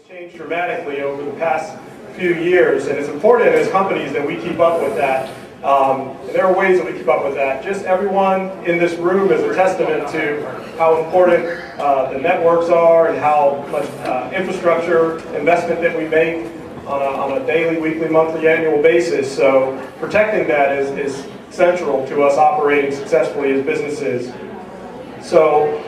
changed dramatically over the past few years, and it's important as companies that we keep up with that. And there are ways that we keep up with that. Just everyone in this room is a testament to how important the networks are and how much infrastructure investment that we make on a daily, weekly, monthly, annual basis. So protecting that is central to us operating successfully as businesses. So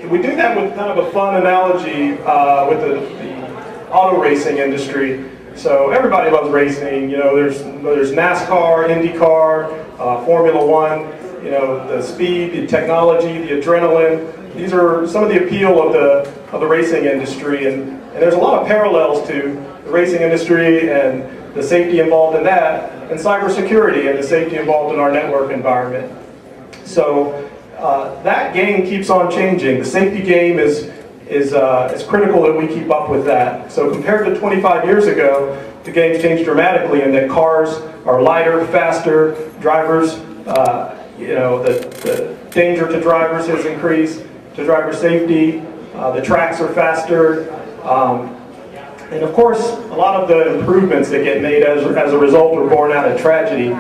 we do that with kind of a fun analogy with the auto racing industry. So everybody loves racing. You know, there's NASCAR, IndyCar, Formula One. You know, the speed, the technology, the adrenaline. These are some of the appeal of the racing industry, and there's a lot of parallels to the racing industry and the safety involved in that, and cybersecurity and the safety involved in our network environment. So that game keeps on changing. The safety game is critical that we keep up with that. So compared to 25 years ago, the game's changed dramatically in that cars are lighter, faster, drivers, you know, the danger to drivers has increased, to driver safety, the tracks are faster, and of course, a lot of the improvements that get made as a result are born out of tragedy.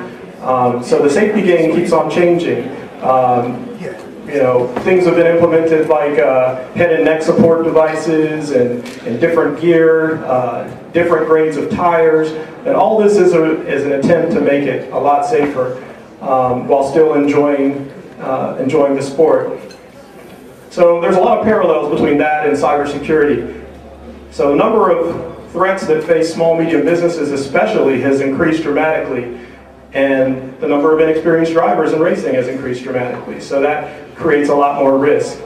So the safety game keeps on changing. You know, things have been implemented like head and neck support devices and different gear, different grades of tires, and all this is an attempt to make it a lot safer while still enjoying the sport. So there's a lot of parallels between that and cybersecurity. So the number of threats that face small, medium businesses especially has increased dramatically, and the number of inexperienced drivers in racing has increased dramatically. So that creates a lot more risk.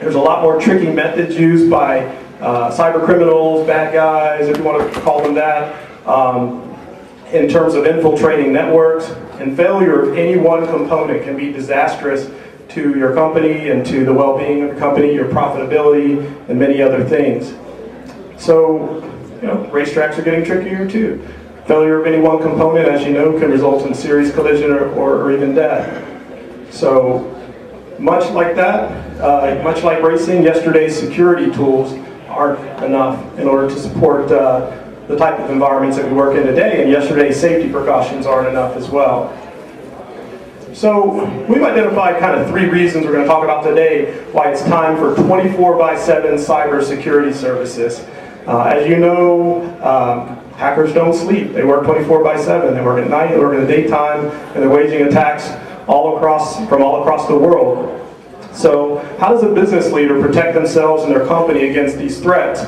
There's a lot more tricky methods used by cyber criminals, bad guys, if you want to call them that, in terms of infiltrating networks. And failure of any one component can be disastrous to your company and to the well-being of your company, your profitability, and many other things. So, you know, racetracks are getting trickier too. Failure of any one component, as you know, can result in serious collision or even death. So, much like that, much like racing, yesterday's security tools aren't enough in order to support the type of environments that we work in today, and yesterday's safety precautions aren't enough as well. So we've identified kind of 3 reasons we're going to talk about today why it's time for 24/7 cybersecurity services. As you know, hackers don't sleep. They work 24/7. They work at night, they work in the daytime, and they're waging attacks from all across the world. So how does a business leader protect themselves and their company against these threats?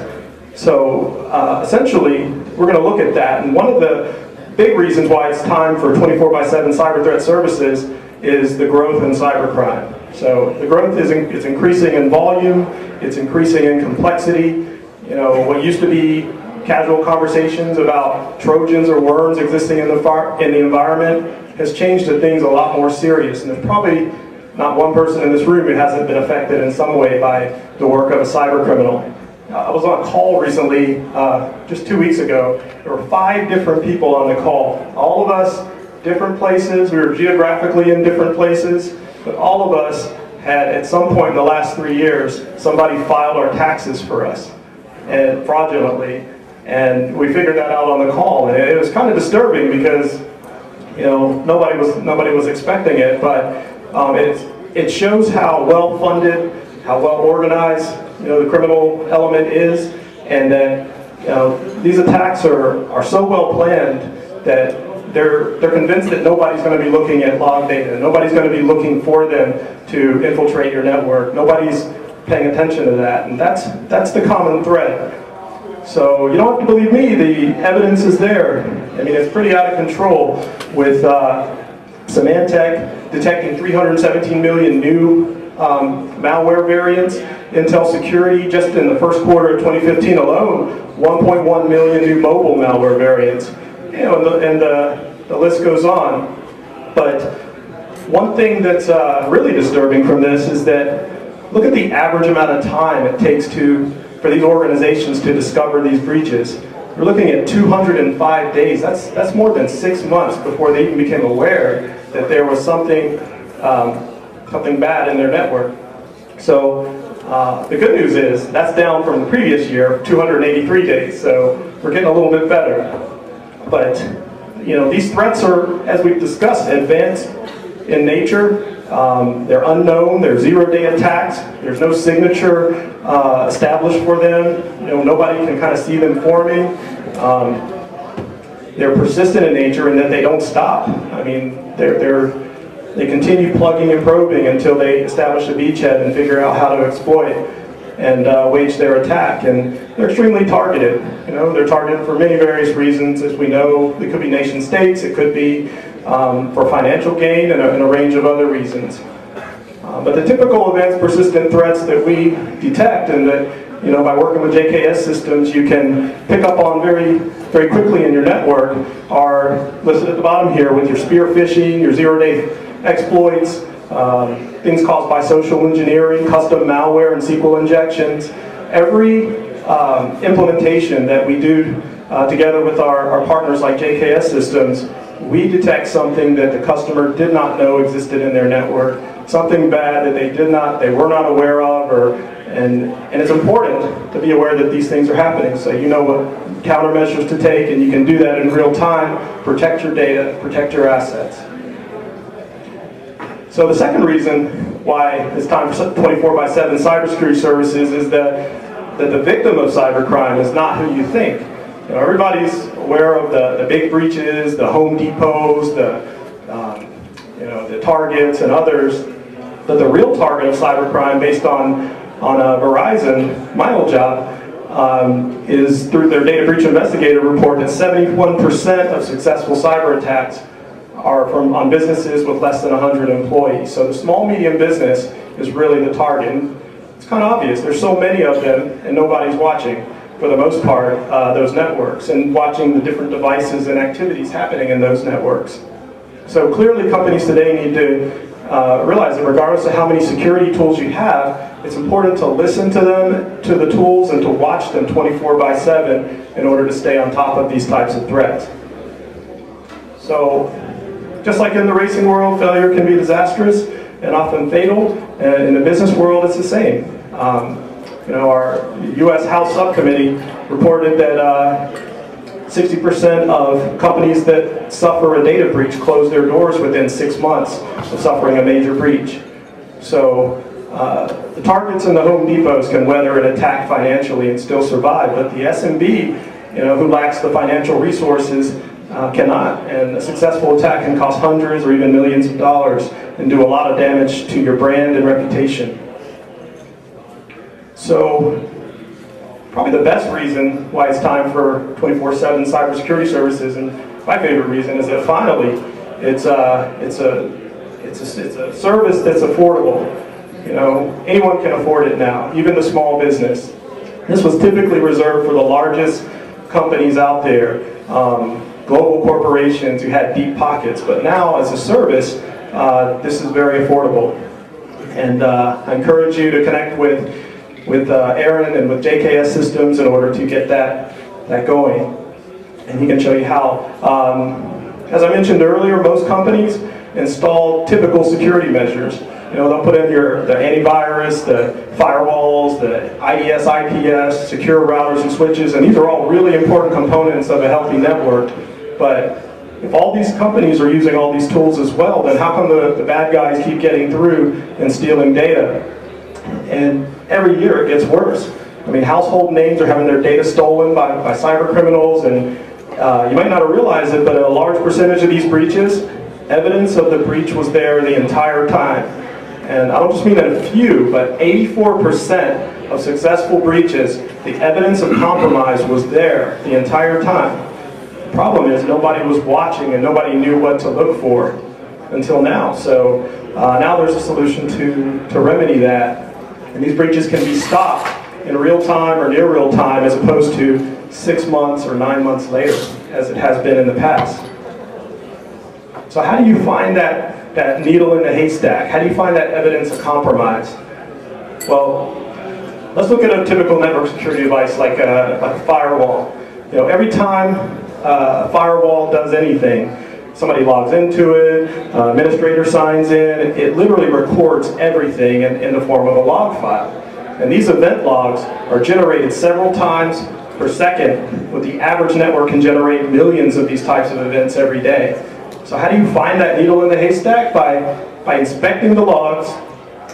So essentially, we're going to look at that. And one of the big reasons why it's time for 24/7 cyber threat services is the growth in cybercrime. So the growth is increasing in volume, it's increasing in complexity. You know, what used to be casual conversations about Trojans or worms existing in the environment has changed to things a lot more serious. And there's probably not one person in this room who hasn't been affected in some way by the work of a cyber criminal. I was on a call recently, just 2 weeks ago. There were 5 different people on the call. All of us, different places. We were geographically in different places, but all of us had, at some point in the last 3 years, somebody filed our taxes for us, and fraudulently. And we figured that out on the call, and it was kind of disturbing because, you know, nobody was expecting it, but it shows how well funded, how well organized, you know, the criminal element is, and that, you know, these attacks are so well planned that they're convinced that nobody's going to be looking at log data, nobody's going to be looking for them to infiltrate your network, nobody's paying attention to that, and that's the common thread. So you don't have to believe me, the evidence is there. I mean, it's pretty out of control with Symantec detecting 317 million new malware variants. Intel Security, just in the first quarter of 2015 alone, 1.1 million new mobile malware variants. You know, and the list goes on. But one thing that's really disturbing from this is that look at the average amount of time it takes for these organizations to discover these breaches. We're looking at 205 days. That's more than 6 months before they even became aware that there was something bad in their network. So The good news is that's down from the previous year, 283 days, so we're getting a little bit better. But these threats are, as we've discussed, advanced in nature. They're unknown, they're zero-day attacks, there's no signature established for them, nobody can kind of see them forming. They're persistent in nature in that they don't stop. I mean, they continue plugging and probing until they establish a beachhead and figure out how to exploit and wage their attack. And they're extremely targeted. They're targeted for many various reasons. As we know, it could be nation states, it could be for financial gain, and a range of other reasons. But the typical advanced persistent threats that we detect, and that by working with JKS systems you can pick up on very, very quickly in your network, are listed at the bottom here with your spear phishing, your zero-day exploits, things caused by social engineering, custom malware, and SQL injections. Every implementation that we do together with our partners like JKS systems, we detect something that the customer did not know existed in their network, something bad that they were not aware of, and it's important to be aware that these things are happening, so you know what countermeasures to take, and you can do that in real time, protect your data, protect your assets. So the second reason why it's time for 24/7 cybersecurity services is that the victim of cybercrime is not who you think. Everybody's aware of the big breaches, the Home Depots, the Targets and others, but the real target of cybercrime, based on Verizon, my old job, is through their data breach investigator report that 71% of successful cyber attacks are on businesses with less than 100 employees. So the small medium business is really the target. And it's kind of obvious. There's so many of them, and nobody's watching, for the most part, those networks, and watching the different devices and activities happening in those networks. So clearly companies today need to realize that regardless of how many security tools you have, it's important to listen to them, to the tools, and to watch them 24/7 in order to stay on top of these types of threats. So, just like in the racing world, failure can be disastrous and often fatal, and in the business world it's the same. Our U.S. House Subcommittee reported that 60% of companies that suffer a data breach close their doors within 6 months of suffering a major breach. So the Targets and the Home Depots can weather an attack financially and still survive, but the SMB, who lacks the financial resources, cannot. And a successful attack can cost hundreds or even millions of dollars and do a lot of damage to your brand and reputation. So probably the best reason why it's time for 24/7 cybersecurity services, and my favorite reason, is that finally it's a service that's affordable. Anyone can afford it now, even the small business. This was typically reserved for the largest companies out there, global corporations who had deep pockets, but now as a service, this is very affordable. And I encourage you to connect with Aaron and with JKS systems in order to get that going, and he can show you how. As I mentioned earlier, most companies install typical security measures. They'll put in the antivirus, the firewalls, the IDS, IPS, secure routers and switches, and these are all really important components of a healthy network. But if all these companies are using all these tools as well, then how come the bad guys keep getting through and stealing data? And every year it gets worse. I mean, household names are having their data stolen by cyber criminals, and you might not have realized it, but a large percentage of these breaches, evidence of the breach was there the entire time. And I don't just mean a few, but 84% of successful breaches, the evidence of compromise was there the entire time. The problem is nobody was watching and nobody knew what to look for until now. So now there's a solution to remedy that. And these breaches can be stopped in real time or near real time, as opposed to 6 months or 9 months later, as it has been in the past. So how do you find that needle in the haystack? How do you find that evidence of compromise? Well, let's look at a typical network security device like a firewall. Every time a firewall does anything, somebody logs into it, administrator signs in, it literally records everything in the form of a log file. And these event logs are generated several times per second, with the average network can generate millions of these types of events every day. So how do you find that needle in the haystack? By inspecting the logs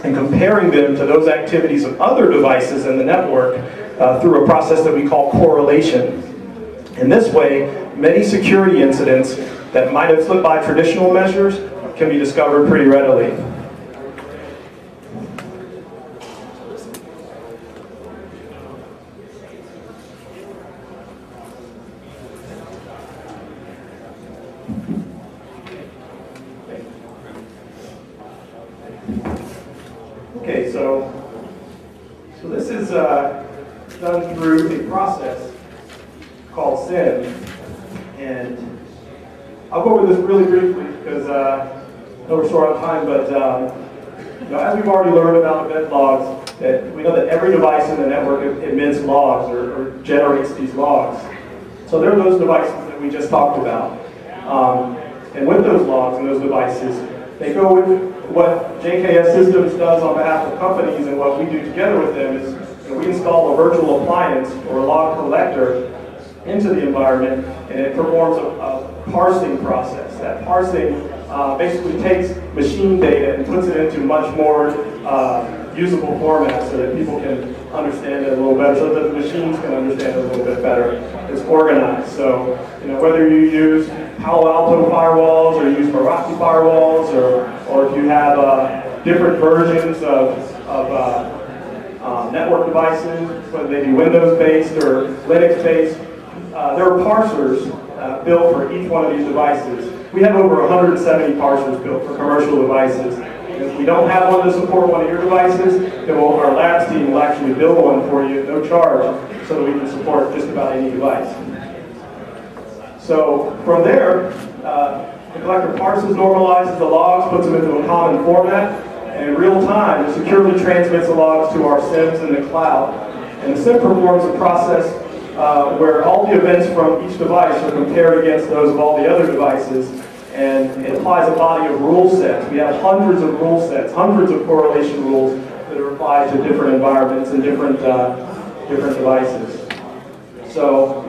and comparing them to those activities of other devices in the network through a process that we call correlation. In this way, many security incidents that might have slipped by traditional measures can be discovered pretty readily. Okay, so this is done through a process called SIM, and I'll go over this really briefly because I know we're short on time, but as we've already learned about event logs, that we know that every device in the network emits logs or generates these logs. So there are those devices that we just talked about. And with those logs and those devices, they go with what JKS Systems does on behalf of companies, and what we do together with them is we install a virtual appliance or a log collector into the environment, and it performs a parsing process. That parsing basically takes machine data and puts it into much more usable format so that people can understand it a little better, so that the machines can understand it a little bit better. It's organized. So whether you use Palo Alto firewalls or use Meraki firewalls, or if you have different versions of network devices, whether they be Windows-based or Linux-based, there are parsers built for each one of these devices. We have over 170 parsers built for commercial devices. If we don't have one to support one of your devices, then our labs team will actually build one for you at no charge, so that we can support just about any device. So from there, the collector parses, normalizes the logs, puts them into a common format, and in real time, it securely transmits the logs to our SIMs in the cloud. And the SIM performs a process where all the events from each device are compared against those of all the other devices, and it applies a body of rule sets. We have hundreds of rule sets, hundreds of correlation rules that are applied to different environments and different devices. So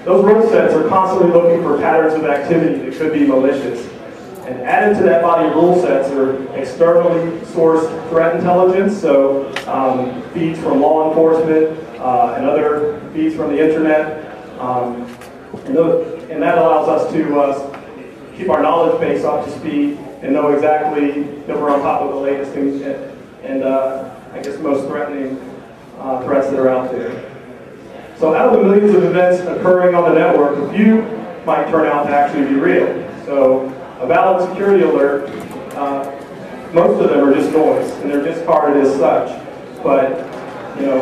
those rule sets are constantly looking for patterns of activity that could be malicious. And added to that body of rule sets are externally sourced threat intelligence, so feeds from law enforcement and other feeds from the internet. And that allows us to keep our knowledge base up to speed and know exactly that we're on top of the latest things and I guess most threatening threats that are out there. So out of the millions of events occurring on the network, a few might turn out to actually be real. So a valid security alert, most of them are just noise, and they're discarded as such. But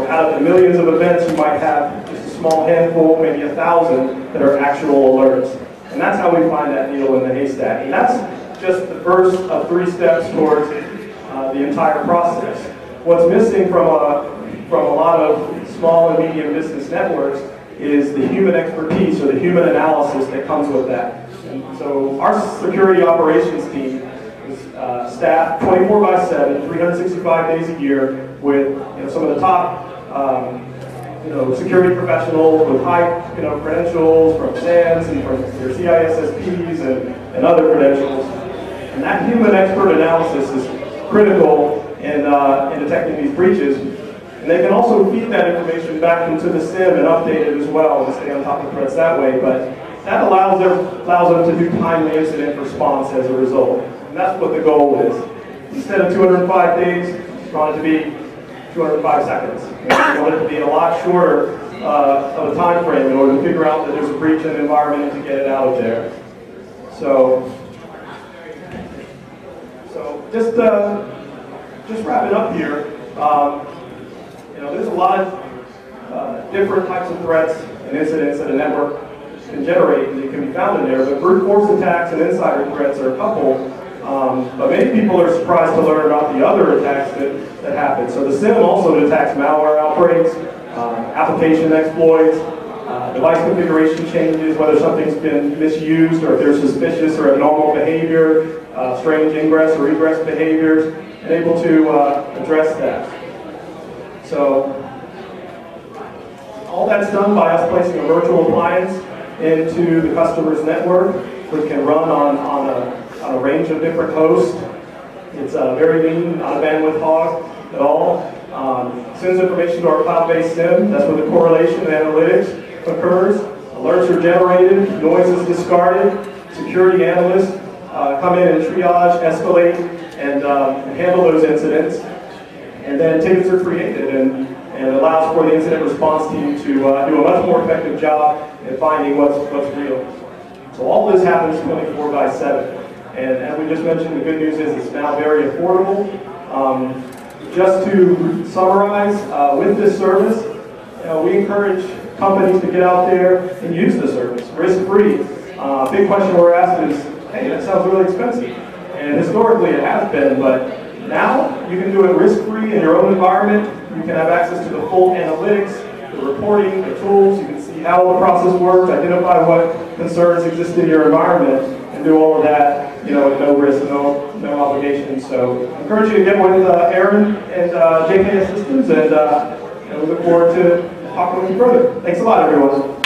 out of the millions of events, you might have just a small handful, maybe 1,000, that are actual alerts. And that's how we find that needle in the haystack. And that's just the first of 3 steps towards the entire process. What's missing from a lot of small and medium business networks is the human expertise or the human analysis that comes with that. And so our security operations team is staffed 24/7, 365 days a year with some of the top security professionals with high credentials from SANS and from their CISSPs and other credentials. And that human expert analysis is critical in detecting these breaches. And they can also feed that information back into the SIM and update it as well and stay on top of threats that way. But that allows them to do timely incident response as a result. And that's what the goal is. Instead of 205 days, we want it to be 205 seconds. We want it to be a lot shorter of a time frame in order to figure out that there's a breach in the environment and to get it out of there. So just wrapping up here, there's a lot of different types of threats and incidents that a network can generate, and they can be found in there. But brute force attacks and insider threats are a couple. But many people are surprised to learn about the other attacks that happen. So the SIM also detects malware outbreaks, application exploits, device configuration changes, whether something's been misused or if there's suspicious or abnormal behavior, strange ingress or egress behaviors, and able to address that. So all that's done by us placing a virtual appliance into the customer's network, which can run on a range of different hosts. It's very lean, not a bandwidth hog at all. Sends information to our cloud-based SIM. That's where the correlation and analytics occurs. Alerts are generated, noise is discarded. Security analysts come in and triage, escalate, and handle those incidents. And then tickets are created, and allows for the incident response team to do a much more effective job in finding what's real. So all this happens 24/7. And as we just mentioned, the good news is it's now very affordable. Just to summarize, with this service, we encourage companies to get out there and use the service, risk-free. Big question we're asked is, hey, that sounds really expensive. And historically it has been, but now you can do it risk-free in your own environment. You can have access to the full analytics, the reporting, the tools. You can see how the process works, identify what concerns exist in your environment, and do all of that, with no risk, no obligation. So I encourage you to get with Aaron and JKS Systems, and we look forward to talking with you further. Thanks a lot, everyone.